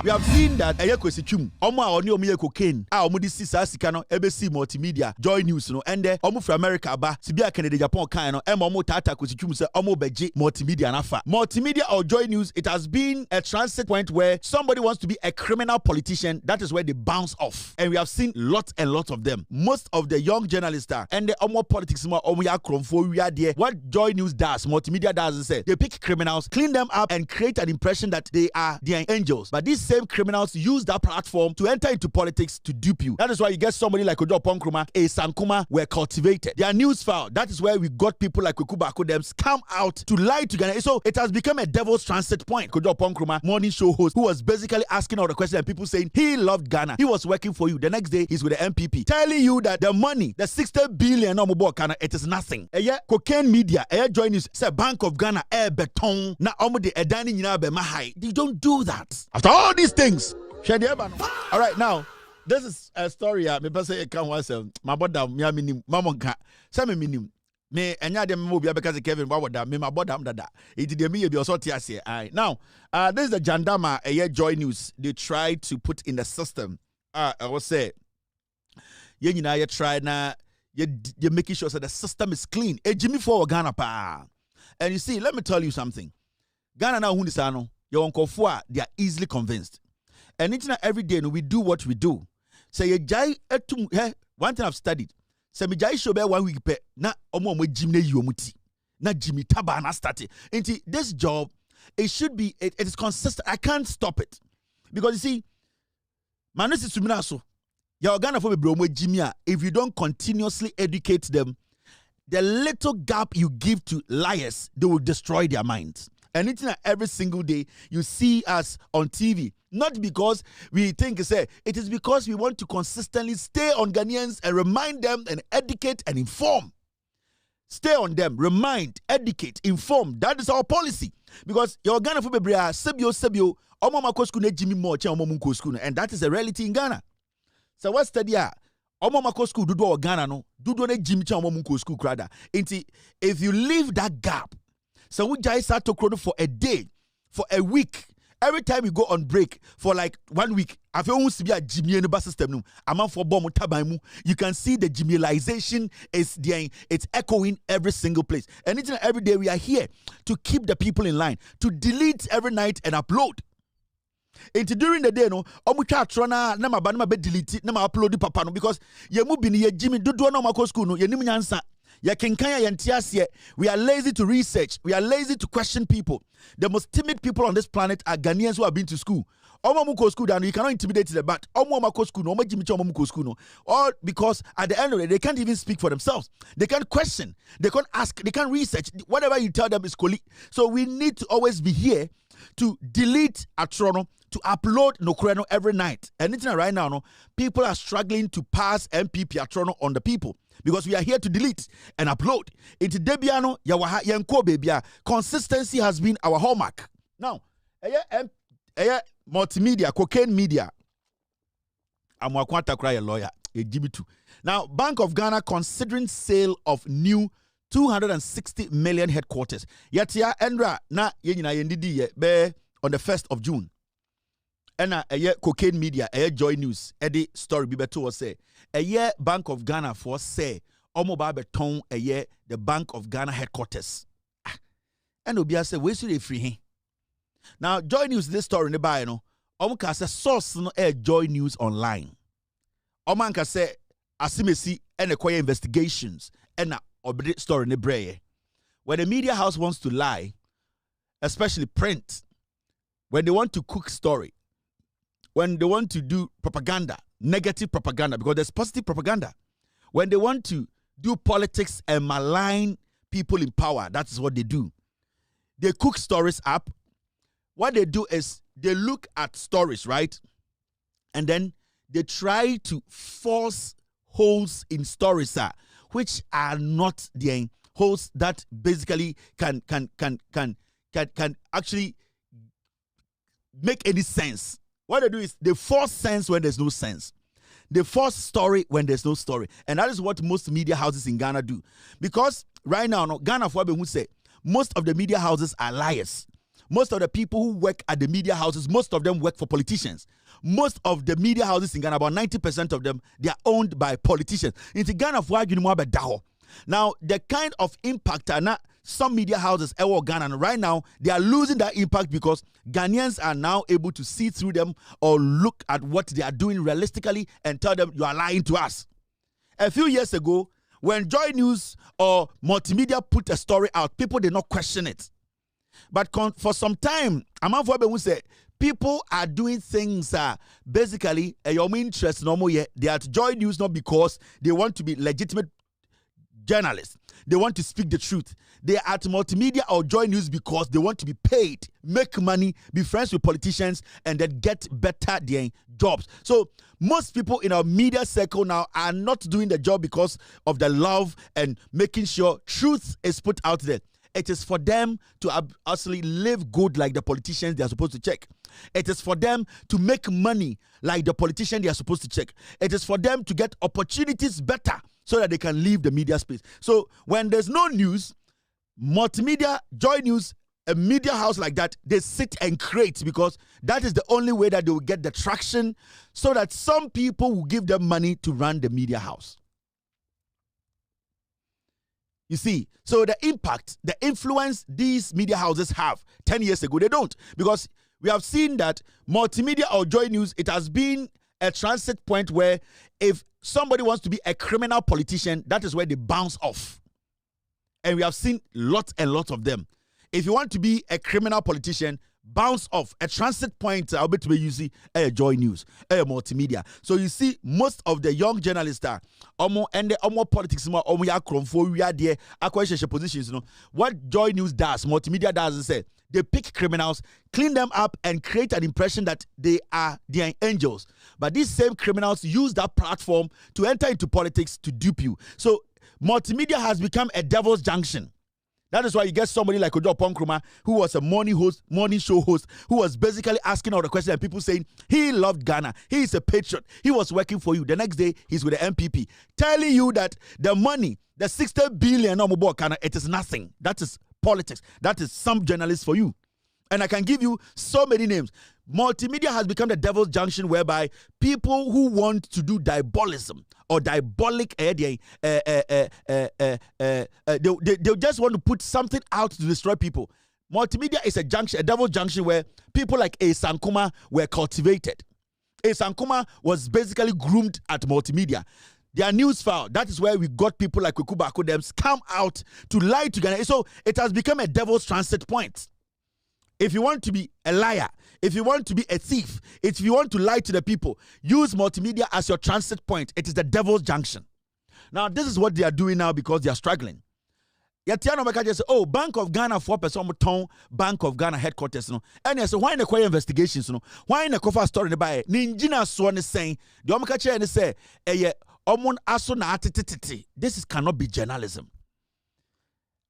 We have seen that Kwesichum, Omo a oni omo cocaine, omo di sisa sika no ebesi multimedia, JoyNews no, and omo from America ba, Sibia Canada Japan kind no, omo tata Kwesichum say omo beji multimedia nafa. Multimedia or JoyNews, it has been a transit point where somebody wants to be a criminal politician. That is where they bounce off, and we have seen lots and lots of them. Most of the young journalists are, and the omo politics mo omo ya kromfo we are there. What JoyNews does, multimedia does is say they pick criminals, clean them up, and create an impression that they are their angels. But these same criminals use that platform to enter into politics to dupe you. That is why you get somebody like Oppong Nkruma, a Sankuma were cultivated. Their news file, that is where we got people like Kwaku Baako them come out to lie to Ghana. So it has become a devil's transit point. Oppong Nkruma, morning show host, who was basically asking all the questions and people saying he loved Ghana. He was working for you. The next day, he's with the MPP, telling you that the money, the 60 billion Ghana, it is nothing. Cocaine media, JoyNews, say Bank of Ghana, beton, na de edani nyina be mahai. They don't do that. After all these things, all right, now this is a story. Me person can was my brother me minim mamonka say me minim me enya dem mo bia because Kevin brother me my brother dada it dey me be also tia say now this is the Jandama JoyNews they tried to put in the system. I will say ye nyina ye try na you making sure that the system is clean. Jimmy for Ghana pa. And you see, let me tell you something. Ghana now hundisano your unkofua they are easily convinced. And each and every day we do what we do. Say ye jai etum one thing I've studied. Say me jai show be 1 week pe na omo jimne yomuti. Na Jimmy Taba na started. Into this job, it should be it is consistent. I can't stop it. Because you see, manus is sumina so. Ya Ghana for be bromo Jimmy, if you don't continuously educate them, the little gap you give to liars, they will destroy their minds. And each and every single day you see us on TV, not because we think it is because we want to consistently stay on Ghanaians and remind them and educate and inform. Stay on them, remind, educate, inform. That is our policy. Because your Ghana for Bebrea, Sebio, Omo Makosku ne Jimmy Mo, and that is a reality in Ghana. So what's the deal? Omo Makosku dudo Ghana no, dudo ne Jimmy Chamomunko krada. If you leave that gap, so we just start to chrono for a day, for a week. Every time we go on break for like 1 week, after we see a Jimmy in the bus system, for bomb tabaimu, you can see the Jimmyization is there. It's echoing every single place. And each and every day we are here to keep the people in line, to delete every night and upload. And during the day, no, omucha trona na mabanuma be delete na ma upload papa no because ye mu bi ni ye Jimmy dodo na makɔ school no ye nim nyansa. We are lazy to research. We are lazy to question people. The most timid people on this planet are Ghanaians who have been to school. School, you cannot intimidate them, but school, or because at the end of it, they can't even speak for themselves. They can't question. They can't ask. They can't research. Whatever you tell them is colleague. So we need to always be here to delete Atrono, to upload Nokreno every night. And it's right now, no, people are struggling to pass MPP Atrono on the people. Because we are here to delete and upload. Into Debiano, Yawaha, Yanko Babia. Consistency has been our hallmark. Now, multimedia, cocaine media. I'm a lawyer. Now, Bank of Ghana considering sale of new 260 million headquarters. Yatia Endra na yenina yendidi be on the 1st of June. And cocaine media, JoyNews, Eddie story bibeto was say Bank of Ghana for say omo ba beton the Bank of Ghana headquarters. And Obia say we should free him. Now JoyNews this story ne buy no omo ka say source no JoyNews online. Omo ka say asimesi and acquire investigations and na obede story ne breye. When the media house wants to lie, especially print, when they want to cook story, when they want to do propaganda, negative propaganda, because there's positive propaganda. When they want to do politics and malign people in power, that's what they do. They cook stories up. What they do is they look at stories, right? And then they try to force holes in stories, which are not the holes that basically can actually make any sense. What they do is they force sense when there's no sense. They force story when there's no story. And that is what most media houses in Ghana do. Because right now, Ghana for who say most of the media houses are liars. most of the people who work at the media houses, most of them work for politicians. Most of the media houses in Ghana, about 90% of them, they are owned by politicians. In Ghana, now, the kind of impact some media houses in Ghana, and right now, they are losing that impact because Ghanaians are now able to see through them or look at what they are doing realistically and tell them, you are lying to us. A few years ago, when JoyNews or Multimedia put a story out, people did not question it. But for some time, will say people are doing things basically your interest normal. They are at JoyNews not because they want to be legitimate journalists. They want to speak the truth. They are at Multimedia or JoyNews because they want to be paid, make money, be friends with politicians, and then get better their jobs. So most people in our media circle now are not doing the job because of the love and making sure truth is put out there. It is for them to actually live good like the politicians they are supposed to check. It is for them to make money like the politician they are supposed to check. It is for them to get opportunities better so that they can leave the media space. So when there's no news, Multimedia, JoyNews, a media house like that, they sit and create because that is the only way that they will get the traction so that some people will give them money to run the media house. You see, so the impact, the influence these media houses have 10 years ago, they don't. Because we have seen that Multimedia or JoyNews, it has been a transit point where if somebody wants to be a criminal politician, that is where they bounce off. And we have seen lots and lots of them. If you want to be a criminal politician, bounce off. A transit point, I'll bet you see JoyNews, Multimedia. So you see, most of the young journalists are and the politics more we are there acquisition positions. You know what JoyNews does, Multimedia does is say they pick criminals, clean them up, and create an impression that they are angels. But these same criminals use that platform to enter into politics to dupe you. So Multimedia has become a devil's junction. That is why you get somebody like Oppong Nkruma, who was a morning show host, who was basically asking all the questions and people saying he loved Ghana, he is a patriot, he was working for you. The next day, he's with the MPP, telling you that the money, the 60 billion, it is nothing. That is politics. That is some journalists for you. And I can give you so many names. Multimedia has become the devil's junction whereby people who want to do diabolism or diabolic they just want to put something out to destroy people. Multimedia is a junction, a devil's junction where people like Nkruma were cultivated. Nkruma was basically groomed at Multimedia. Their news file, that is where we got people like Kwaku Baako them come out to lie to Ghana. So it has become a devil's transit point. If you want to be a liar, if you want to be a thief, if you want to lie to the people, use Multimedia as your transit point. It is the devil's junction. Now, this is what they are doing now because they are struggling. Yatiano Meka just say, oh, Bank of Ghana 4% town Bank of Ghana headquarters. No, and I say, why in the quiet investigations? No, why in the cover story in the buy? Ninjina Swan is saying, the Omakacha and say, Omon Asuna. This cannot be journalism.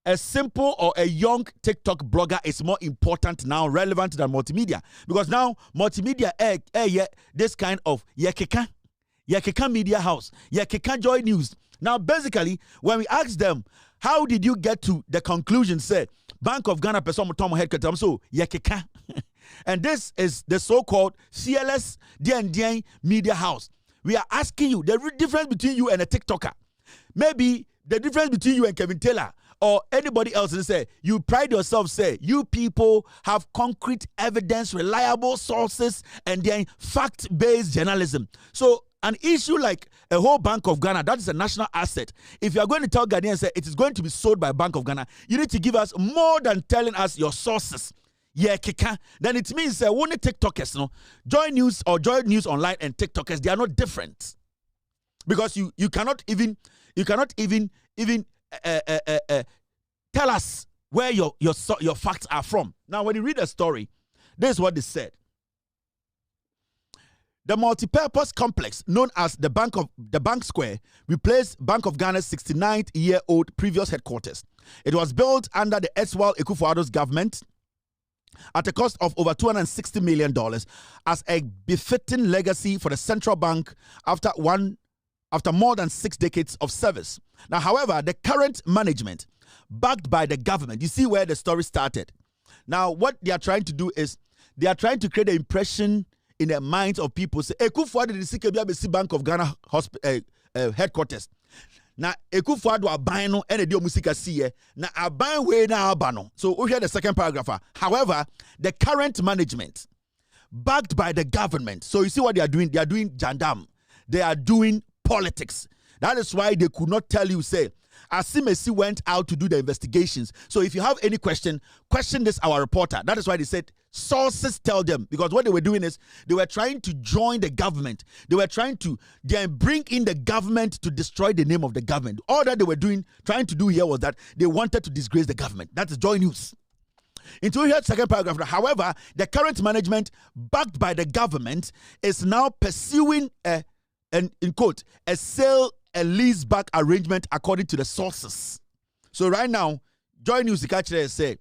A simple or a young TikTok blogger is more important now, relevant than Multimedia. Because now, Multimedia, this kind of Yakeka media house, Yakeka JoyNews. Now, basically, when we ask them, how did you get to the conclusion, say, Bank of Ghana person Tom headquarters, so Yakeka. And this is the so-called CLS DNDN media house. We are asking you, the difference between you and a TikToker. Maybe the difference between you and Kevin Taylor or anybody else, and say, you pride yourself, say, you people have concrete evidence, reliable sources, and then fact-based journalism. So an issue like a whole Bank of Ghana, that is a national asset. If you are going to tell Ghanaians that it is going to be sold by Bank of Ghana, you need to give us more than telling us your sources. Yeah, kika. Then it means when the TikTokers, no, JoyNews or JoyNews Online and TikTokers, they are not different. Because you cannot even tell us where your facts are from. Now, when you read a story, this is what they said. The multi-purpose complex known as the Bank Square replaced Bank of Ghana's 69-year-old previous headquarters. It was built under the erstwhile Akufo-Addo's government at a cost of over $260 million as a befitting legacy for the central bank after more than 6 decades of service. Now, however, the current management, backed by the government, you see where the story started. Now, what they are trying to do is they are trying to create the impression in the minds of people. Say, Ekufuado the CKB Bank of Ghana headquarters. Now, Ekufuado aban no ene di omusika siye. Na aban we na abano. So we hear the second paragraph. However, the current management, backed by the government. So you see what they are doing? They are doing jandam. They are doing politics. That is why they could not tell you, say, Asimesi went out to do the investigations. So if you have any question this our reporter. That is why they said sources tell them. Because what they were doing is they were trying to join the government. They were trying to then bring in the government to destroy the name of the government. All that they were trying to do here was that they wanted to disgrace the government. That is Joy News. Into here, second paragraph. However, the current management, backed by the government, is now pursuing in quote, a sale and lease back arrangement according to the sources. So right now, Joy News catcher say,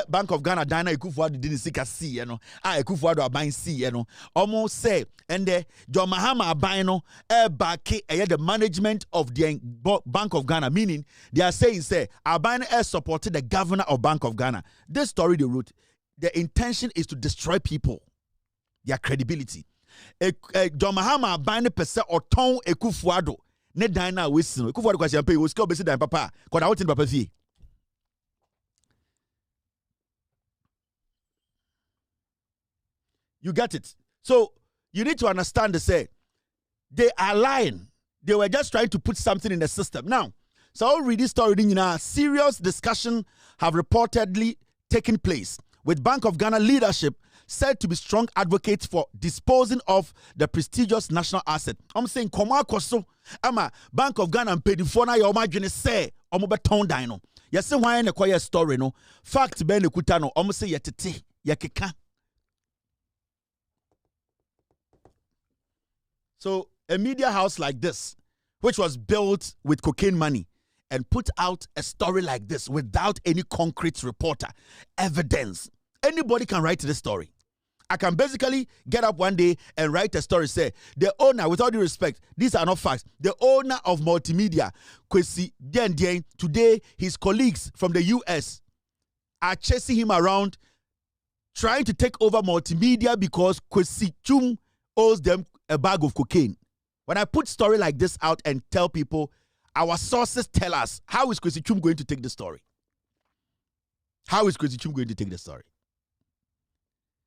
Bank of Ghana Dana Ekufuado didn't see a see, you know. Ekufuado are buying see, you know. Almost say, and John Mahama are buying no back the management of the Bank of Ghana, meaning they are saying, say, are buying supported the governor of Bank of Ghana. This story they wrote, the intention is to destroy people, their credibility. John Mahama buying percent or ton Ekufuado. Ne dina wesino Ekufuado kwasi ampe wo sika obesi dan papa koda wotin papa fie. You get it? So you need to understand the say they are lying. They were just trying to put something in the system. Now, so I'll read this story in a serious discussion have reportedly taken place with Bank of Ghana leadership said to be strong advocates for disposing of the prestigious national asset. I'm saying, Koma Koso, Ama, Bank of Ghana and Pedifona, your margin say, Omobeton dino. Yes, why in a quiet story, no? Fact, Ben Kutano, almost say yetete, yakeka. So, a media house like this, which was built with cocaine money, and put out a story like this without any concrete reporter, evidence. Anybody can write this story. I can basically get up one day and write a story, say, the owner, with all due respect, these are not facts, the owner of Multimedia, Kwesi Dieng, today his colleagues from the US are chasing him around, trying to take over Multimedia because Kwesi Chum owes them a bag of cocaine. When I put story like this out and tell people, our sources tell us, how is Kwesi Chum going to take the story? How is Kwesi Chum going to take the story?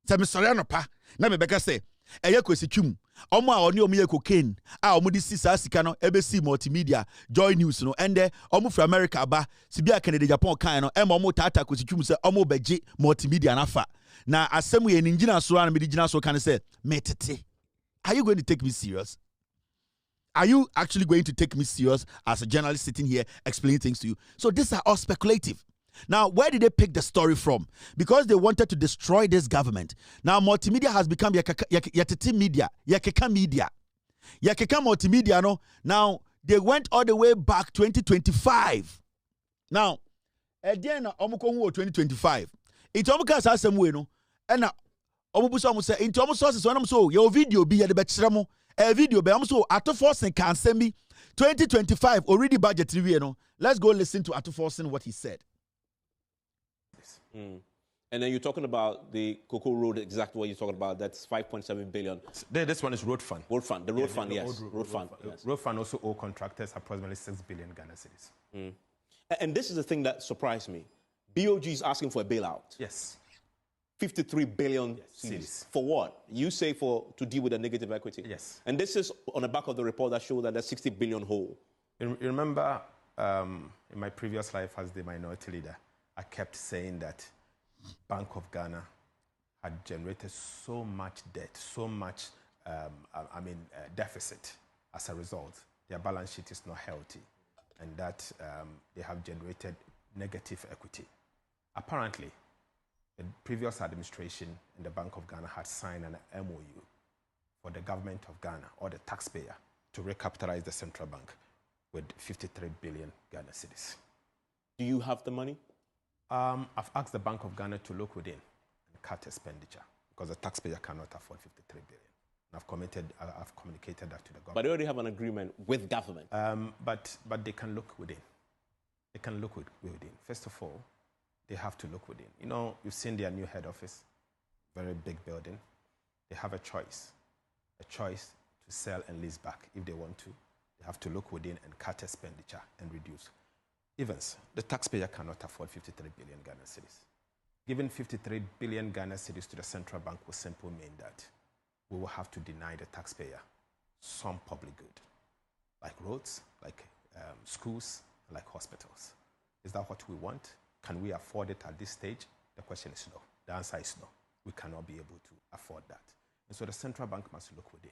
Tell me sorry no pa. Na me beka say, eye Kwesi Chum. Omo a oni omo cocaine. Omo di sisa sika no ebesi Multimedia, Joy News no. Ende omo from America ba. Sibia Canada Japan kan no. Omo tata Kwesi Chum say omo beje Multimedia nafa. Na asemu ye ninjina so na me di jina so kan say, metete. Are you going to take me serious? Are you actually going to take me serious as a journalist sitting here explaining things to you? So these are all speculative. Now, where did they pick the story from? Because they wanted to destroy this government. Now, Multimedia has become Yakeka Media. Yakeka Media. Yakeka Multimedia, no? Now, they went all the way back 2025. Now, at the end of 2025, it's almost as some way, no? And now, omubuso say into almost sources when I'm so your video be at the betremo a video be I'm so Ato Forcing can send me 2025 already budget review, no? Let's go listen to Ato Forcing what he said. And then you're talking about the Cocoa Road, exactly what you're talking about. That's 5.7 billion. This one is road fund. Road fund, the road fund, yes. Road fund. Yes. Road fund also owe contractors approximately 6 billion Ghana cedis. And this is the thing that surprised me. BoG is asking for a bailout. Yes. 53 billion cedis. For what? You say to deal with the negative equity. Yes. And this is on the back of the report that showed that there's 60 billion hole. You remember in my previous life as the minority leader, I kept saying that Bank of Ghana had generated so much debt, so much, deficit. As a result, their balance sheet is not healthy, and that they have generated negative equity. Apparently, the previous administration and the Bank of Ghana had signed an MOU for the government of Ghana, or the taxpayer, to recapitalize the central bank with 53 billion Ghana cedis. Do you have the money? I've asked the Bank of Ghana to look within and cut expenditure because the taxpayer cannot afford 53 billion. And I've communicated that to the government. But they already have an agreement with government. But they can look within. They can look within. First of all, they have to look within. You know, you've seen their new head office, very big building. They have a choice to sell and lease back if they want to. They have to look within and cut expenditure and reduce. Evans, the taxpayer cannot afford 53 billion Ghana cedis. Giving 53 billion Ghana cedis to the central bank will simply mean that we will have to deny the taxpayer some public good, like roads, like schools, like hospitals. Is that what we want? Can we afford it at this stage? The question is no. The answer is no. We cannot be able to afford that. And so the central bank must look within.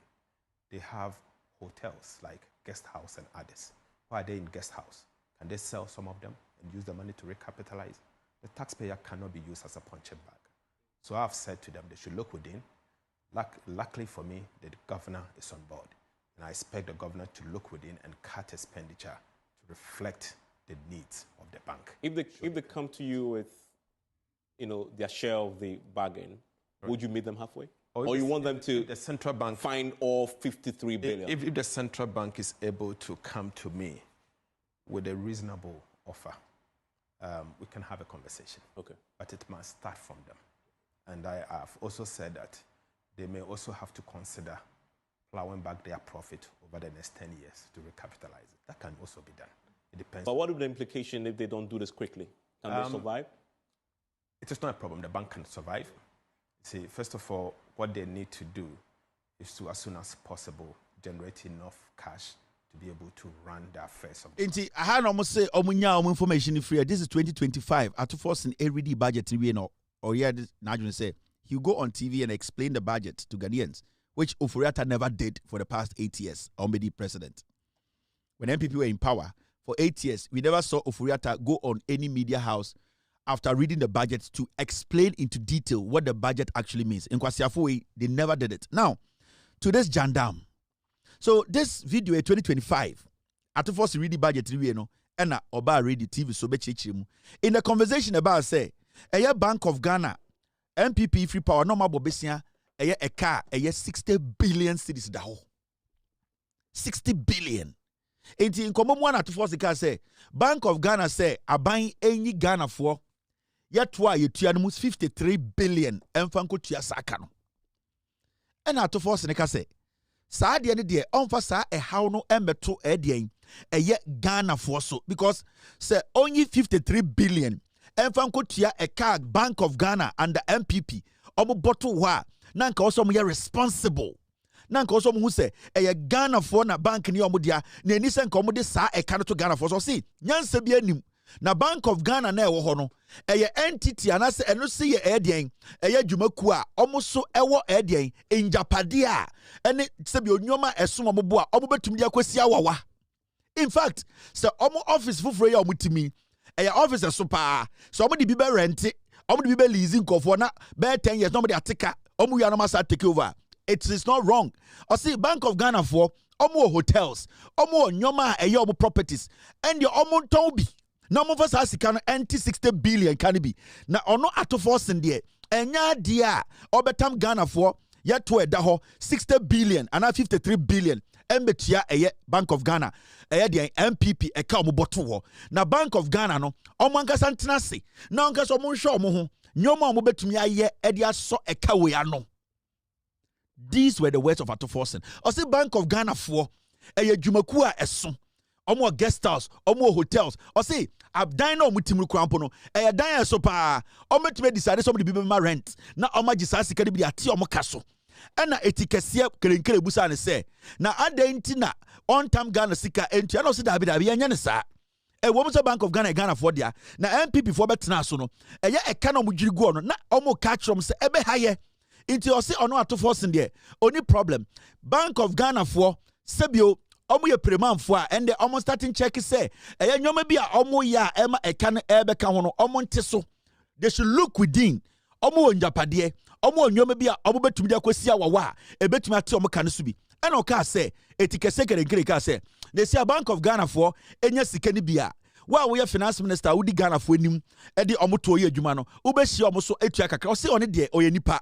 They have hotels like Guest House and others. Why are they in Guest House? Can they sell some of them and use the money to recapitalize? The taxpayer cannot be used as a punching bag. So I've said to them they should look within. Luckily for me, the governor is on board. And I expect the governor to look within and cut expenditure to reflect the needs of the bank. If they come to you with, their share of the bargain, right, would you meet them halfway? Or you want them to the central bank find all 53 billion? If the central bank is able to come to me with a reasonable offer, we can have a conversation. Okay. But it must start from them. And I have also said that they may also have to consider plowing back their profit over the next 10 years to recapitalize it. That can also be done. It depends. But what is the implication if they don't do this quickly? Can they survive? It is not a problem. The bank can survive. See, first of all, what they need to do is to, as soon as possible, generate enough cash to be able to run the affairs of the bank. I had almost say, information free. This is 2025. At force in every budget, or yeah, Najun say he'll go on TV and explain the budget to Ghanaians, which Oforiatta never did for the past 8 years, Omedi president. When MPP were in power, for 8 years, we never saw Oforiatta go on any media house after reading the budget to explain into detail what the budget actually means. In Kwasiafoe, they never did it. Now, to this Jandam. So this video, 2025, at first read the budget, and Oba read the TV, so in the conversation about, say, a Bank of Ghana, MPP free power, no more bobesia, a car, 60 billion cedis da ho. 60 billion. In common one at first, the car say, Bank of Ghana say, a buying any Ghana for. Yet why you tianmus 53 billion emfanko tia sakano. And at force in say, Sa de de onfa a how no embeto edien a ye Ghana for so because say only 53 billion emfanko tia a car Bank of Ghana and the MPP omo bottle wa nanka also mo responsible. Nanka also mo say a Ghana for na bank ni omo dia na eni se nka omo de sa e ka to Ghana for so see nyanse bi anim. Na Bank of Ghana na ewo ho no eye entity anase eno se ye edien eye dwumaku a omoso ewo edien enjapade a ene se bi onyoma esom omobo a omobetumi dia kwasi awawa. In fact se omo office fufuro ya omutimi eye office so pa so omo di bi be rent omo di bi be leasing kofo na be 10 years no omo di ateka omo wi anoma sa take over. It is not wrong. I see Bank of Ghana for omo hotels omo nyoma eye omo properties and your omo tobi. Na mo for sika no 60 billion can be. Na ono ato force in there. Enya dia obetam Ghana for yet to da ho 60 billion and 53 billion. Embetia eye Bank of Ghana. Eye dia MPP e ka omo boto ho. Na Bank of Ghana no omo ankasa ntena se. Na ankasa omo hwe omo ho. Nyoma omo betumi aye e dia so e ka we ano. These were the words of Ato Forsen. I say Bank of Ghana for eye dwumaku a eso. Omo guest house, omo hotels. I say abdan no mutimru krampo no. E dan so pa. Omo time decide somebody be ma rent. Na omo gisa sika de bi ati omo kaso. Ena etikese kerenkere busa ne se. Na adenti na on time Ghana sika enti na so da bi anya ne sa. E wo so Bank of Ghana for dia. Na MPP for betena so no. Eye e ka na omo jiri go no. Na omo ka krom se ebe haye. Enti o se ono Ato Forsen there. Only problem. Bank of Ghana for sebio omo ye premanfo a ende omo starting check say eye nyoma bi a omo ya ema eka no ebe ka ho no omo nte so they should look within omo onjapade omo nyoma bi a omo betumi dia kwasi awawa e betumi ate omo ka no so bi ena o ka say etikese kere ka say they say Bank of Ghana for enya sika ni bi a wa wo ye finance minister wo di Ghana for enim e di omo to ye adwuma no wo be hia omo so etua kakra o say one de o ye nipa.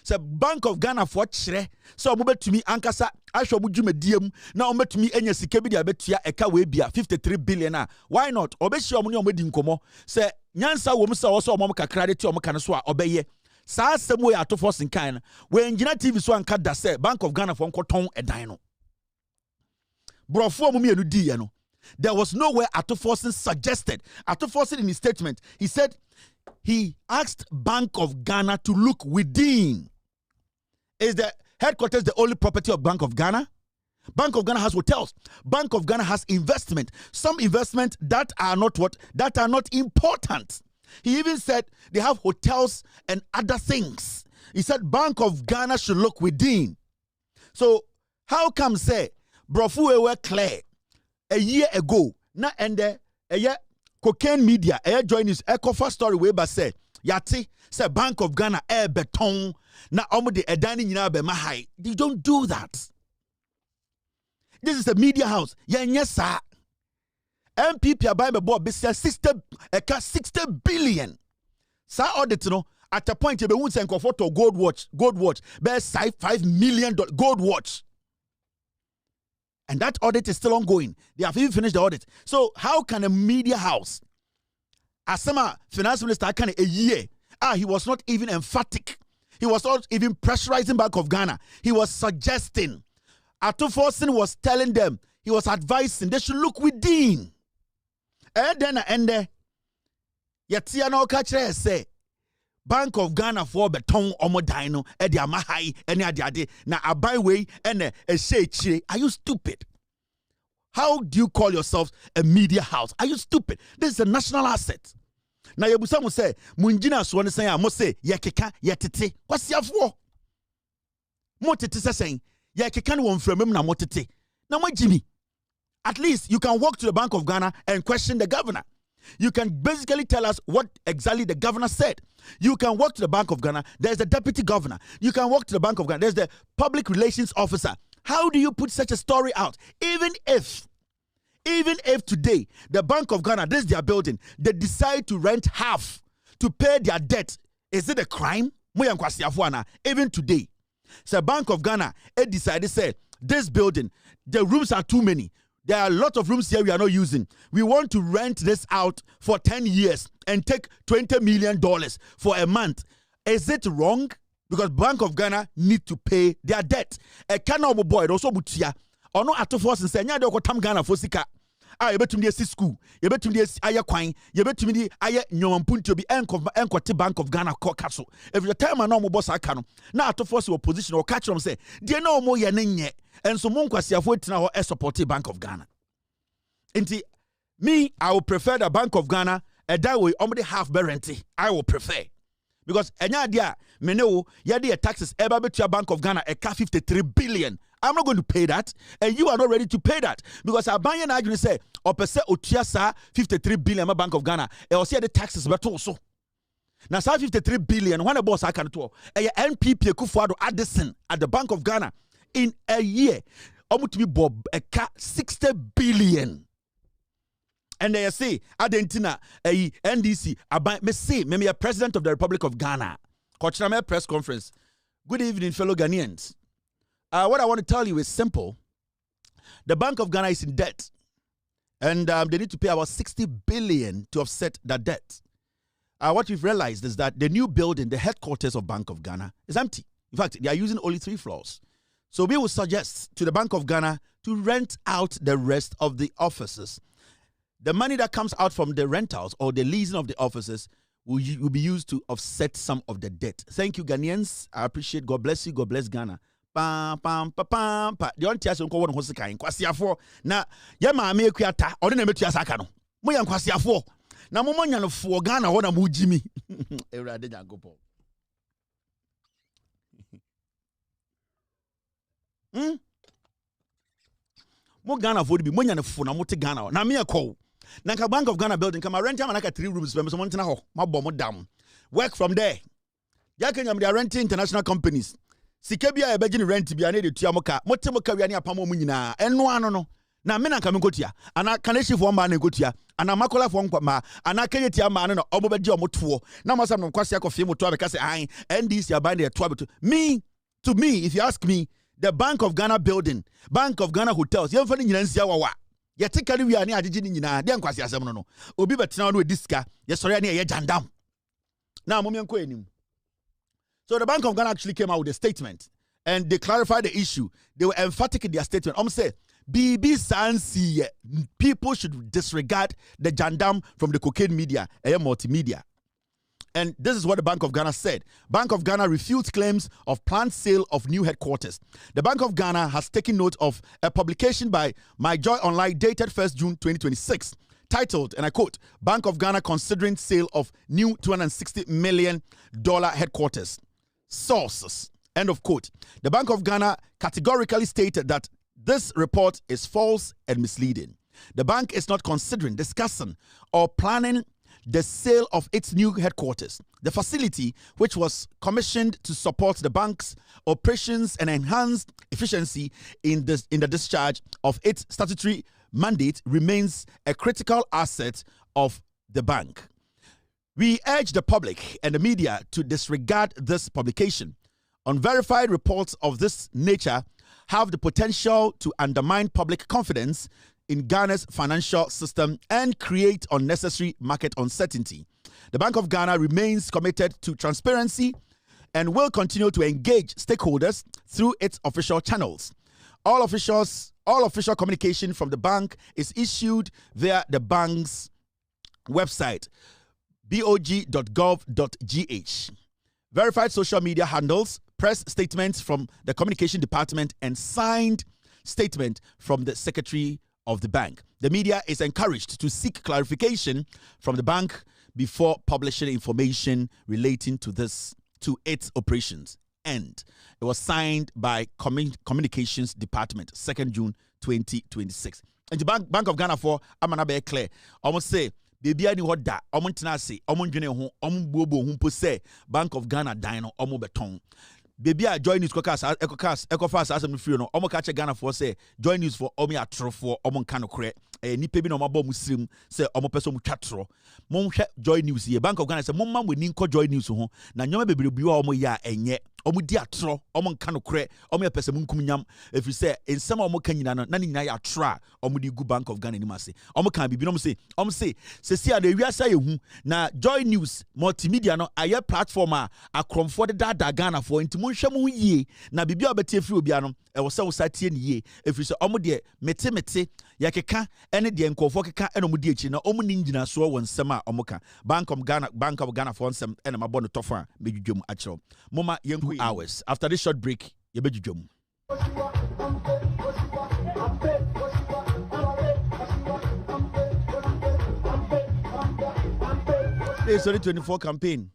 So Bank of Ghana for chere so omo betumi ankasa ahwe omo dwumadiem na omo betumi enya sika bi dia betua eka we bia 53 billion a why not obehia omo ne omo di nkomo say nyansa wo msa wo so omom kakra de ti omka ne so a obeye saa asem we atofo senkan we ngina TV so anka da se Bank of Ghana for nkoton edan no brofo omum ye no di ye no. There was nowhere Atoforsen suggested. Atoforsen in his statement, he said he asked Bank of Ghana to look within. Is the headquarters the only property of Bank of Ghana? Bank of Ghana has hotels. Bank of Ghana has investment. Some investment that are not important. He even said they have hotels and other things. He said Bank of Ghana should look within. So how come say Brofu were clear a year ago? Na ende cocaine media JoyNews Ecofa story we ba say yati say Bank of Ghana beton na omo de edani nyina be mahai. They don't do that. This is a media house. Yes, sir. MPP abai me board be 60 billion. Sa audit no at a point you be won send photo gold watch be $5 million gold watch. And that audit is still ongoing. They have even finished the audit. So how can a media house, Asama finance minister, can a year? He was not even emphatic. He was not even pressurizing Bank of Ghana. He was suggesting. Atoforsen was telling them, he was advising they should look within. And then Yatia no catch say Bank of Ghana for beton omodino e dia mahai ene ade na abai way ene e. Are you stupid? How do you call yourself a media house? Are you stupid? This is a national asset. Na yebusa mo say munjina so ne say mo say yekeka yetete kwasiafo mo tete say yekeka no wonframem na mo tete na mo jimi. At least you can walk to the Bank of Ghana and question the governor. You can basically tell us what exactly the governor said. You can walk to the Bank of Ghana. There's the deputy governor. You can walk to the Bank of Ghana. There's the public relations officer. How do you put such a story out? Even if today the Bank of Ghana, this is their building, they decide to rent half to pay their debt, is it a crime? Even today, so Bank of Ghana, it decided, say, this building, the rooms are too many. There are a lot of rooms here we are not using. We want to rent this out for 10 years and take $20 million for a month. Is it wrong? Because Bank of Ghana need to pay their debt. A canoe boy also butia or no atofos and say, "Nya de ko tam Ghana for sika." You betum dey school. You betum dey aya kwan. You betum dey aya nyomampunti obi enkote Bank of Ghana ko kaso. If the time na mo boss aka no, na atofos opposition or catch them say, "Dey na mo ye nye." And so mon kwasiafo etina ho support Bank of Ghana. Inti me, I would prefer the Bank of Ghana and that way only half guarantee. I will prefer. Because enya dia me know yadi taxes eba betua Bank of Ghana 53 billion. I'm not going to pay that, and you are not ready to pay that because I buy an argument say or per se otua sa 53 billion Bank of Ghana. E o see the taxes better also. Now, 53 billion, when a boss I can do a NPP Kufuado Addison at the Bank of Ghana in a year, almost to be Bob a 60 billion. And they say, Argentina, a NDC, about me say, me a president of the Republic of Ghana. Kochiname press conference. Good evening, fellow Ghanaians. What I want to tell you is simple. The Bank of Ghana is in debt, and they need to pay about 60 billion to offset that debt. What we've realized is that the new building, the headquarters of Bank of Ghana, is empty. In fact, they are using only 3 floors. So we will suggest to the Bank of Ghana to rent out the rest of the offices. The money that comes out from the rentals or the leasing of the offices will be used to offset some of the debt. Thank you, Ghanaians. I appreciate. God bless you. God bless Ghana. Pam pam pam pam pam. The only thing I want to say is kwasiafo. Na ye maame ekuata. Odi na metu asaka no. Mo yan kwasiafo. Na mo nya no fo Ghana ho na mo jimi. Ewrade Nyankopon. Mo Ghana for bi mo nya no fo na mo te Ghana. Na me ekọ. Na ka Bank of Ghana building kama rent am na ka 3 rooms for me so mo ntena ho. Ma bo mo dam. Work from there. Ya Kenya they are renting international companies. Sikebia e beji ni rent bia na de tua mo ka. Mo te mo ka wi ani apamo mo nyina. Eno ano no. Na me na nka me nkotua. Ana kaneshi fo ma na nkotua. Ana makola fo nkwa ma. Ana kenyetia ma no obo beji omo to. Na mo sam no kwase akofie mo to abeka say an NDC aban de to abeto. To me, if you ask me, the Bank of Ghana building, Bank of Ghana hotels, you have any nyina nsia wawa. Ye take we ani agigi ni nyina de nkwasi asem no. Obi betena no ediska, ye sori ani ye jandam. Now mommy enko enim. So the Bank of Ghana actually came out with a statement and they clarified the issue. They were emphatic in their statement. Say BB Sansi, people should disregard the jandam from the cocaine media, multimedia. And this is what the Bank of Ghana said. Bank of Ghana refutes claims of planned sale of new headquarters. The Bank of Ghana has taken note of a publication by My Joy Online dated 1st June 2026, titled, and I quote, Bank of Ghana considering sale of new $260 million headquarters. Sources, end of quote. The Bank of Ghana categorically stated that this report is false and misleading. The bank is not considering, discussing, or planning the sale of its new headquarters. The facility, which was commissioned to support the bank's operations and enhance efficiency in the discharge of its statutory mandate, remains a critical asset of the bank. We urge the public and the media to disregard this publication. Unverified reports of this nature have the potential to undermine public confidence in Ghana's financial system and create unnecessary market uncertainty. The Bank of Ghana remains committed to transparency and will continue to engage stakeholders through its official channels. All official communication from the bank is issued via the bank's website, bog.gov.gh. Verified social media handles, press statements from the communication department, and signed statement from the secretary of the bank. The media is encouraged to seek clarification from the bank before publishing information relating to its operations. And it was signed by Communications Department, 2nd June 2026. And the Bank of Ghana for Amana be clear. Almost say baby ani hoda omontena se omondwene ho ombobo humpo se Bank of Ghana dino omo beton baby a JoyNews ekofas asem free no omo ka che Ghana for say JoyNews for omo atrofo omo nka no kre nipa bi na omo ba musrim se omo peso mu twatro mo hwe JoyNews ye Bank of Ghana say mo ma mani nko JoyNews ho na nyoma bebre bi omo ya enye omo di atro omo nka no kre omo ya pese munkum nyam efri say ensem omo ka nyina no na nyina ya atro omo di gu Bank of Ghana ni mase omo kan bibi no omo say se a de wiasa ye hu na JoyNews Multimedia no aye platform a akromfo de dada Ghana for inti monhwe mo yie na bibi a obeti efri obia no e wo se wo satie ne yie efri say omo de mete yakeka ene de nkofo keka ene omo di echi na omo ni ngina so wo nsem a omo ka Bank of Ghana for nsem ene mabo no tofo a medwudwom a kiro moma yenku hours after this short break ye bedwudwom. Hey, sorry, 24 campaign.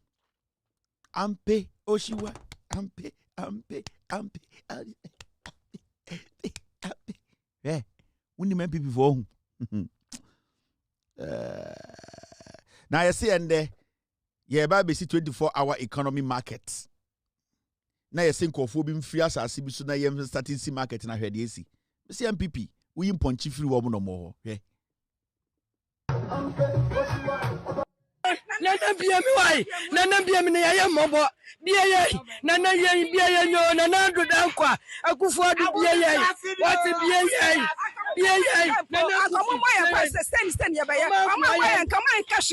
Ampe Oshiwa, ampe. Eh, we need people before. Now you see, and yeah, baby, see 24-hour economy market. Now you see, Kofobim free as I see, so now you starting see market in a head. You see MPP, we import chief woman no more. Yeah. Nana BMY, Nana BMI, Mobo, BA, Nana BA, Nana Dankwa, Akufo, BA, what's a BA? Stand here by your come on, cash.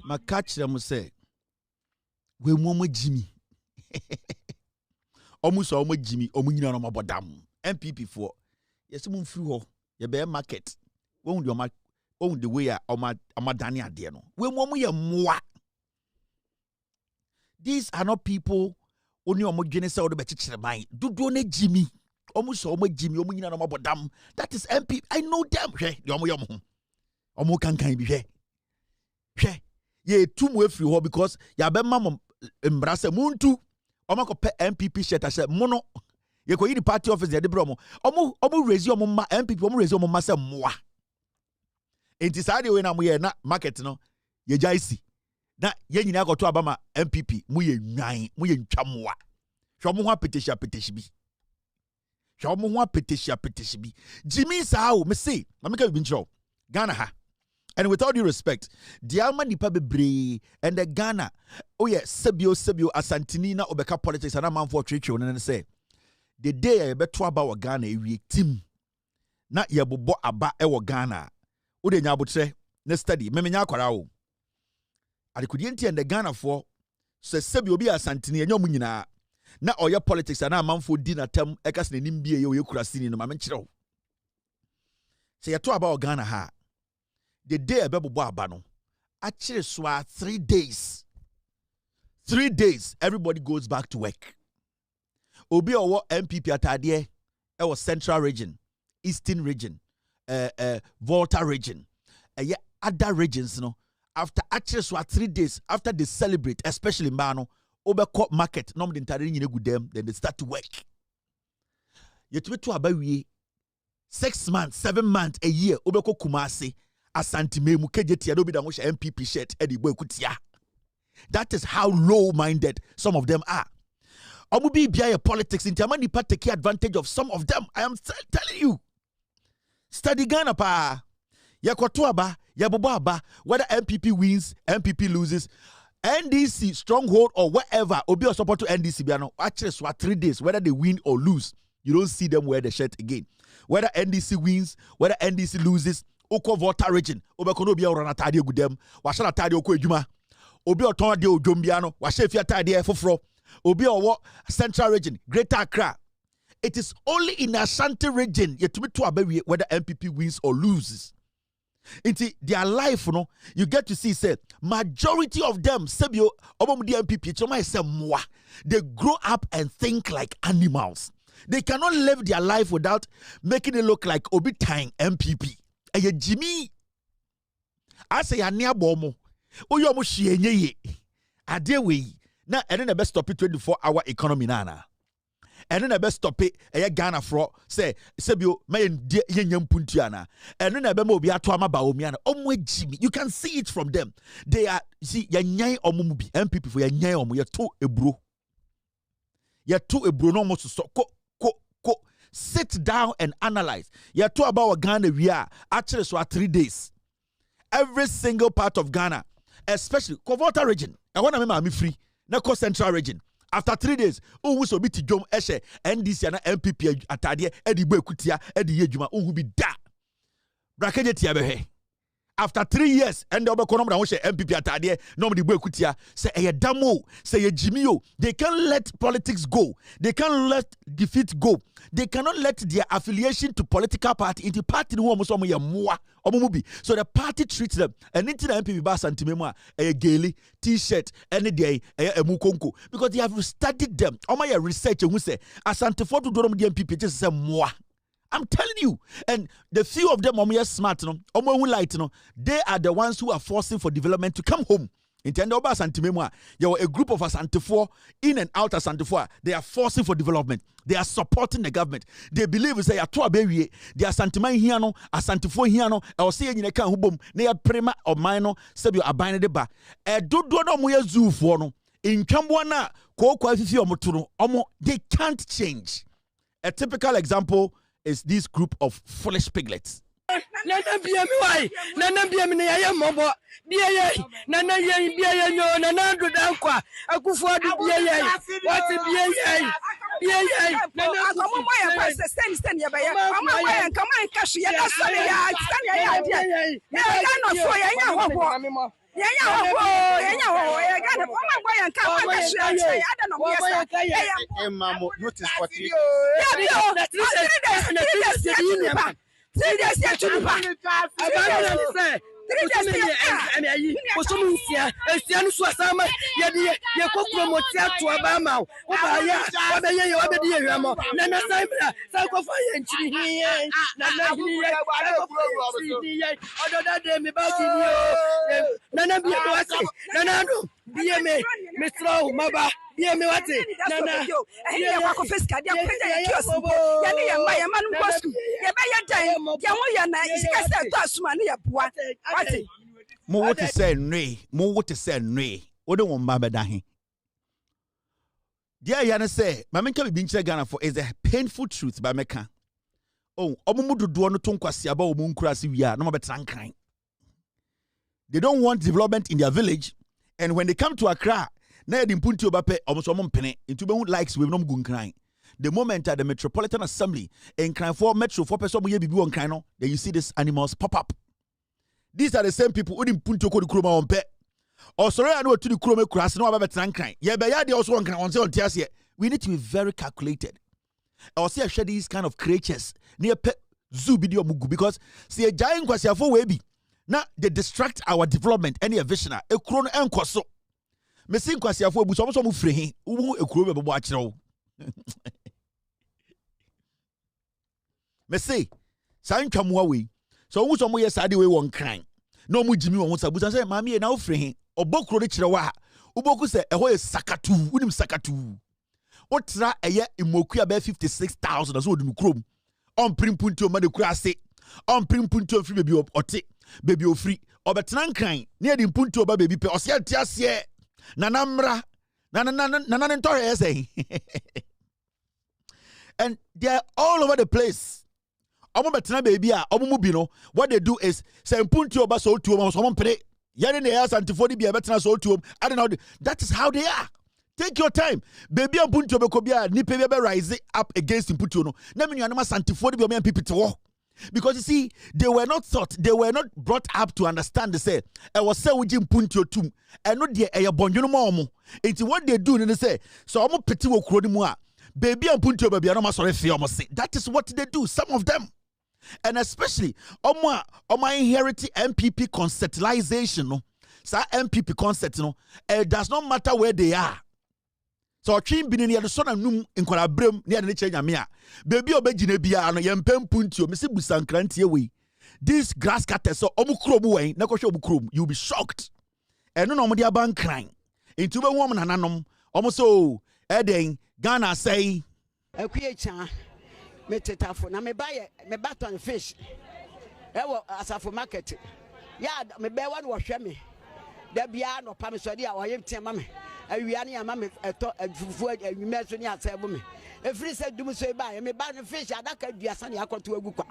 My catch them say, we momo Jimmy. Almost almost Jimmy, Omunina no mabodam. MPP for yes, moon through your bear market. Won't your mark own the way Amadania Diano. We momo ya moi. These are not people only homogenious out of the mind. Do ne Jimmy. almost so much Jimmy, Omina, that is MP. I know them. Omo can be here. Ye two way free because ya be mamma embrace moon too. Omo ko pe MPP shirt I said mono. Ye ko the party office de bromo. Omo raise your mama MPP, omo raise your mama say moa. Enti sa de we na mo ye na market no ye jaisi. Na ye nyina go to abama MPP mu ye nwan, mu ye ntwa moa. Hwo mo ho apetehia bi. Hwo mo ho apetehia bi. Jimmy sa o me say, na me ka bi nchro. Ghana ha. And with all due respect, the Alma Nipa Bebre and the Ghana, oh yeah, Sebio Asantini na obeka politics and a man for treaty and say the day I bet about Ghana we team na ye bobo aba ewo Ghana. Ude nya botre na study me nya kwara o. Adekudi and the Ghana for so Sebio bi Asantini enyo mu nyina na oye politics and a man for dinner term ekas na nimbie ye kurasini no ma menchiro. Say to about Ghana ha. The day Abebo Abano, actually, 3 days. 3 days, everybody goes back to work. Obi or MPP atadie, it was Central Region, Eastern Region, Volta Region, other regions, you know. After actually 3 days, after they celebrate, especially Mano, Obercourt Market, no then they start to work. Yet we to about 6 months, 7 months, a year, Obercourt Kumasi. Asantime mukejeti adobi da mosha MPP shirt edi boy kutia. That is how low-minded some of them are. Omubi biya politics in Tamani part take advantage of some of them. I am telling you. Study Ghana pa. Ya kotuaba, ya boboaba, whether MPP wins, MPP loses, NDC stronghold or whatever, obi or support to NDC biano. Actually, so 3 days, whether they win or lose, you don't see them wear the shirt again. Whether NDC wins, whether NDC loses, Oko Volta region, Obekono bia orana tade gudem, washa tade oko edwuma. Obi oton de odwombiano, washa fia tade foforo. Obi owo Central region, Greater Accra. It is only in Ashanti region yetumi to abawie whether MPP wins or loses. Into their life, you know, you get to see say majority of them sebio obomudi MPP choma say moi. They grow up and think like animals. They cannot live their life without making it look like obi tying MPP. Eye Jimmy ase ya ne abomo oyo mo hye enye ade we na ene na be stop 24-hour economy nana ene na be stop eye Ghana fro say sebio me yenya mpuntu ana ene na be ma obi ato ama Bawumia na omo Jimmy. You can see it from them. They are see yanyan omo mu bi MPP for yanyan omo ye to ebro no mo so ko sit down and analyze. You talk about Ghana. We are actually so 3 days. Every single part of Ghana, especially Volta region. I want to make me free. Now Central region. After 3 days, who so be to jom eshe NDC and MPP atadie edi boy kutia edi yejuma who be da. Brakeje tiabehe. After 3 years, and the Obekonom da woshe MPP atadie nobody boy kutia say eye damo say ye Jimmy. They can't let politics go. They can't let defeat go. They cannot let their affiliation to political party into party no almost more. So the party treats them and into the MPP bas antimema a gaily t-shirt any day a mukonko because they have studied them. My research who say asante for to do the MPP just say more. I'm telling you, and the few of them are smart, they are the ones who are forcing for development to come home. Intendo ba Santimemwa, you are a group of Asante4 in and out Asante4. They are forcing for development. They are supporting the government. They believe say atwa bewie. They are Santiman hiano, Asante4 hiano. I was saying in a can hubum, they are prema or minor, sebio abine de ba. Do no moya zoo for no. In Kambwana, ko kwafifi omotuno, omo, they can't change. A typical example is this group of foolish piglets. Nana bia mi wai nana bia mi na ya mobo bia ye nana ye bia ye nyo nana do dan kwa akufo adu bia ye what bia ye nana komo ya pastor stand ya ba ya komo ya kama nkashi ya da sare ya stand ya dia ya no so ya nya hobo ya gana komo boy ya kama nkashi ya da no ya mamo notice what you What to say, Nre? What to say, Nre? What do one Baba Dahi? Dear Yana say, Mamma can be Ghana for is a painful truth by Mecca. Oh, Omudu do no tonkwasi about Munkrasi we are no more better. They don't want development in their village, and when they come to Accra, na they put to Bape almost one penny into be likes with no gun crying. The moment at the Metropolitan Assembly and crying for Metro for person we be on crino, then you see these animals pop up. These are the same people who didn't put to Nkruma on pet. Or sorry, I know to the Nkruma cross no about crying. Yeah, but yeah, they also want on say we need to be very calculated. Or see share these kind of creatures near pet zoo video mugu because see a giant kwasia for webi. Now they distract our development any vision a crono enkoso. Me sin kwasia for bu so mu free wu ekuro be bo akire me say san twamwa we so wu so mo yes ade we won kran na mo jimi won sabusa say maami e na wo free obokuro de kire wa uboku say e ho e sakatu unim sakatu otra eye imoku aba 56,000 so odum krom on primpunti o ma de kura ase on primpunti o free baby ote baby o free obetena nkran na de mpunti o ba baby pe ose atiase nanamra nanana ntore say and they are all over the place. Betena baby bi no what they do is say mpunti o ba so tuom so mpere yare na ya santifodi bi betena so tuom I don't know that is how they are. Take your time. Baby mpunti o be ko bia ni pe be rise up against mpunti o no na me nuanama santifodi bi o me pipiti wo. Because you see, they were not brought up to understand the say. I was say we jim punti otum. And not the air bonjono momo. It's what they do, and they say, so I'm a petit wo krodi baby and punti baby, I don't sorry for say. That is what they do, some of them. And especially oma inheriting MPP conceptualization, no. So MPP concept, no, it does not matter where they are. So twin bi ne the son num nkwara brem ne ne che nyame a baby obegine bia no yempem punti o me se busankrantie we this grass cutters so omukrom wen na kohwe omukrom you be shocked eno no omde aban kran into be hu om nananom so eden Ghana say akue cha metetafo na me baton fish ewo asafo market ya me be wan wo hwe me da bia no pa me so dia wo yem tema me awia ne ama me eto afufu awime so ne asebo me efiri se dum so ba me ba no fish adaka duasa ne akoto agu kwa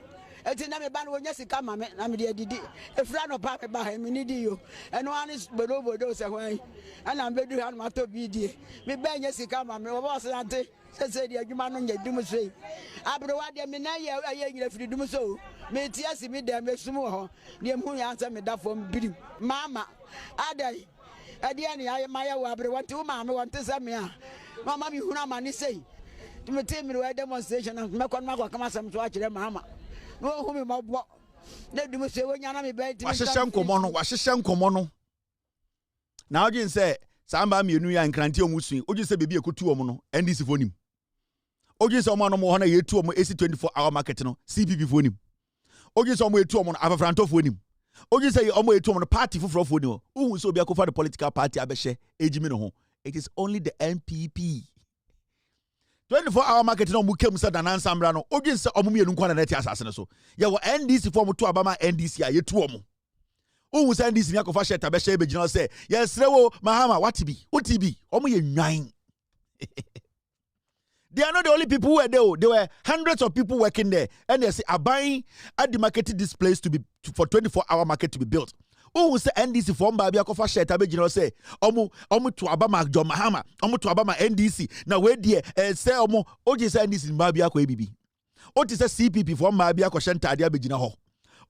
eti na me ba no wonya sika ma me na me de adidi efira no pa me ba me ni di yo eno ani bodo se hwan ana me du ha no mato bi die me ba nya sika ma me wo bo se ante se di adwuma no nya dum so abro wa de me na ye nyira firi dum so me ti asi me de me sum ho ne mu ya ansa me da fom birim mama adai adiani aye maya wa abre wanti o ma me wanti se me a mama mi huna mani sei to me tell me we demonstration na me kon ma kwa kama sam so a kire Mahama no hu me mabo na dum se wonya na me be ti wa hyehyɛ nkomo no na ogin say samba mienu ya nkrantie omusu ogin say bebi ekotu omo no NDC fonim ogin say omo no mo ho na yetu omo AC 24-hour market no CPP fonim ogin say omo yetu omo no afafranto fonim ogin say omo yetu omo no party foforo fonim who so obi akofa the political party abehye ejimi no ho. It is only the NPP 24-hour market no mu kem say danan sambra no ogin say omo mienu kwa na net asase no so ye wo NDC form to abama NDC a yetu omo who say NDC ni akofa shet abehye ebegina say yes rewo Mahama what be omo ye nwan. They are not the only people who were there. There were hundreds of people working there. And they say, are buying at the market this place for 24-hour market to be built. Who will say NDC from Babia Kofa Shet Abegino say, Omu to Abama John Mahama, Omu to Abama NDC. Now where dear say Omo, Oji say NDC in Babia Ko ABB. Oti say CPP from Babia Koshanta Adia Begina Ho.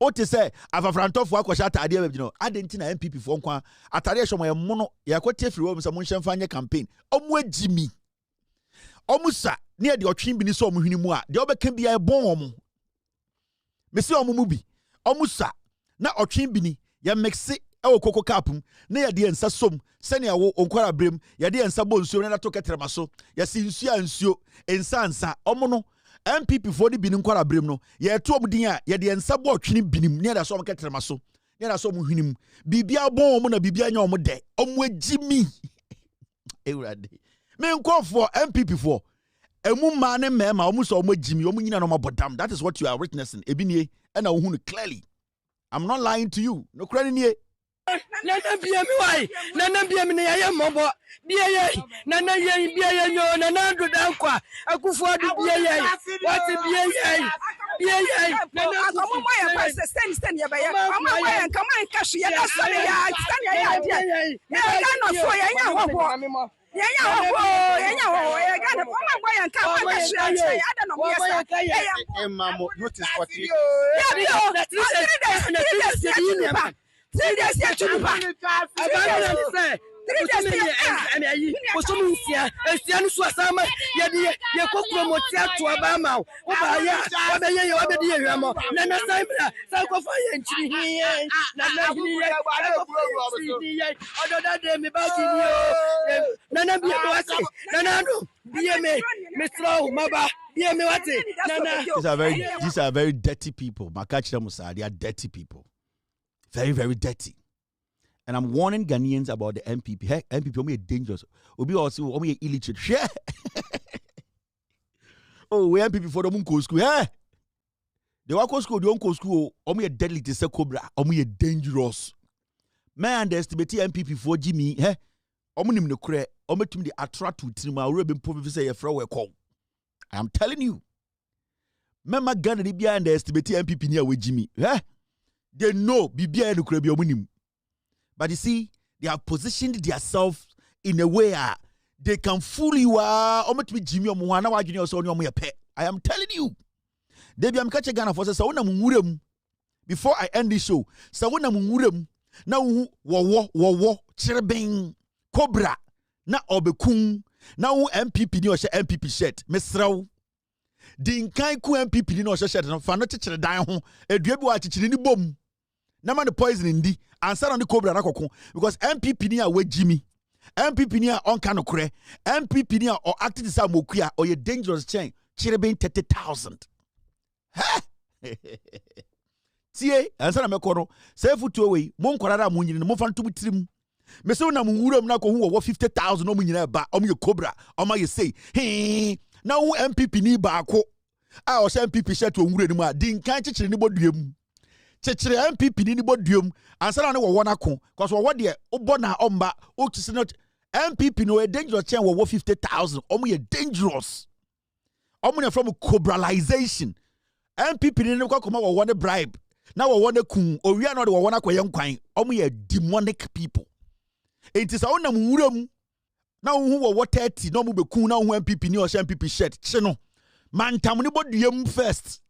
Oti say Avafranto for Koshata Adia Begino. Adentina MPP from Kwa Ataria Shomo Mono Yakote free women some Fanya campaign. Omwe Jimmy. Omusa near the otwin bi ni so omuhwini mu a de obeka bia ebon omo mesi omo mu bi omusa na otwin bi ni ya mix it koko kapum na ya de ensa som sene ya wo onkwara brem ya de ensa bo nsuo na to ketrema so ya si nsuo ansuo ensa omo MPP for the binin kwara brem no ya to omdin a ya de ensa bo twene binim na da so ketrema so na da so hwinim bibia bon omo na bibia nya omo de omo agimi ewrade me nkofo MPP for emu ma ne mema omo so omo agimi omo nyina no mabodam. That is what you are witnessing ebinie and na wo clearly. I'm not lying to you. No credit nie. Nana bia mi wai nana bia mi ya ye mobo bia ye nana ye bia ye nyo nana do dan kwa akufo adu bia ye what bia ye nana akomo ya pass stand ya ba ya omo ya nkama nkashi ya da sori ya stand ya dia ya no so ya nya hobo yenya ho ya ga na omo gbo ya nkama nkashi ya ada no mo ya mamo notice what you See this here to the back. These are very dirty people. Makachira Musa, they are dirty people. Very, very dirty. And I'm warning Ghanaians about the MPP. Hey, MPP, only dangerous. Obi also only illiterate. Share. Oh, we MPP for the Munko school. Hey, the Wako school, the Unko school, only a deadly to say cobra, only a dangerous. Man, underestimate MPP for Jimmy. Hey, only no cre, only to the attract to Tima, already been probably say a throw call. I am telling you. Mama Ghana, the behind underestimate MPP near with Jimmy. Hey. They know Bibia and Ukrebi. But you see, they have positioned themselves in a way they can fool you. I am telling you. They be am catch Ghana for say before I end this show. Sawona murem na wo chirbing cobra na obekun na MPP ni o MPP shirt. Mesraw Dinkai ku MPP ni no shirt no fa no chichere dan ho eduabi wa chichere ni bom na man the poison ndi answer on the cobra na kokon because MPP ni a we Jimmy MPP ni a on kanokre MPP ni a or acting the same okua or ye dangerous chain chire ben 30,000 tie answer na mekono say futu we mo nkwara mo nyini mo fa ntum tirim me se na mo wuram na ko hu wo 50,000 no mo nyina ba o mo ye cobra o ma ye say he na wo MPP ni baako a o se MPP shirt o nwure ni mu a din kan chechire ni boduam chechire MPP ni boduam ansana ne wo wona ko cause wo de obo na omba o tisi not MPP no a dangerous chain wo 50,000 o mo ye dangerous o mo from cobralization MPP ni ko koma wo wona bribe na wo wona kun o wi na de wo wona koye nkwan o mo ye demonic people it is awon na nwuram na wo wo 30 no mo be kun na wo MPP ni o MPP shirt che no mantam ni boduam first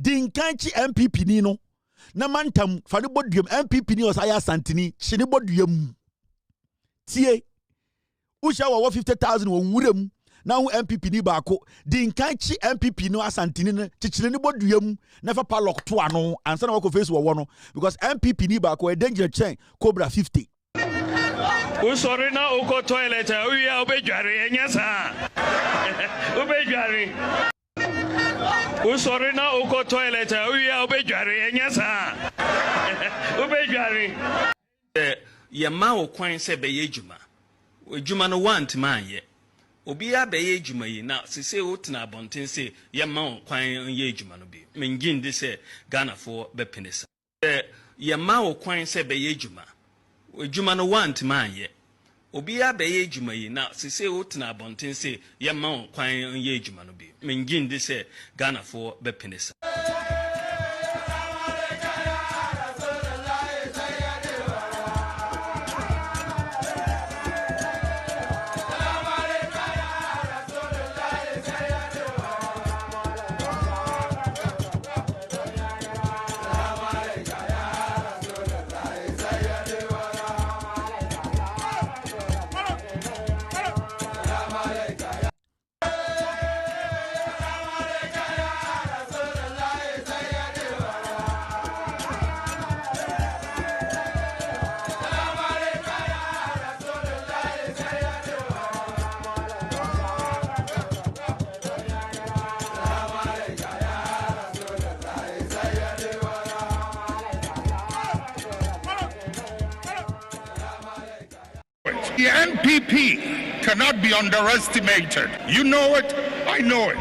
din kanchi MPP ni no na mantam fa ni boduam MPP ni o saya santini che ni boduam tie usha wo 50,000 wo nwuram na wo MPP ni baako din kanchi MPP no asantini ne chichire ni boduam na fa palok to ano ansa na wo face wo no because MPP ni baako e danger chain cobra 50. Sorry na uko toilet we are obejare enyasa obejare sorry na uko toilet we are obejare enyasa obejare ye ma wo kwan se be yejuma ejuma no want man ye obi a be yejuma yi na sese wo tena abonten se ye ma wo kwan ye ejuma no bi mengin de se Ghana for be penisa ye ma wo kwan se be yejuma ejuma no want man ye obi a be ejuma yi na sese wo tena abonten se ye ma wo kwan ye ejuma no bi mengin de se Ghana for be penisa The NPP cannot be underestimated. You know it, I know it.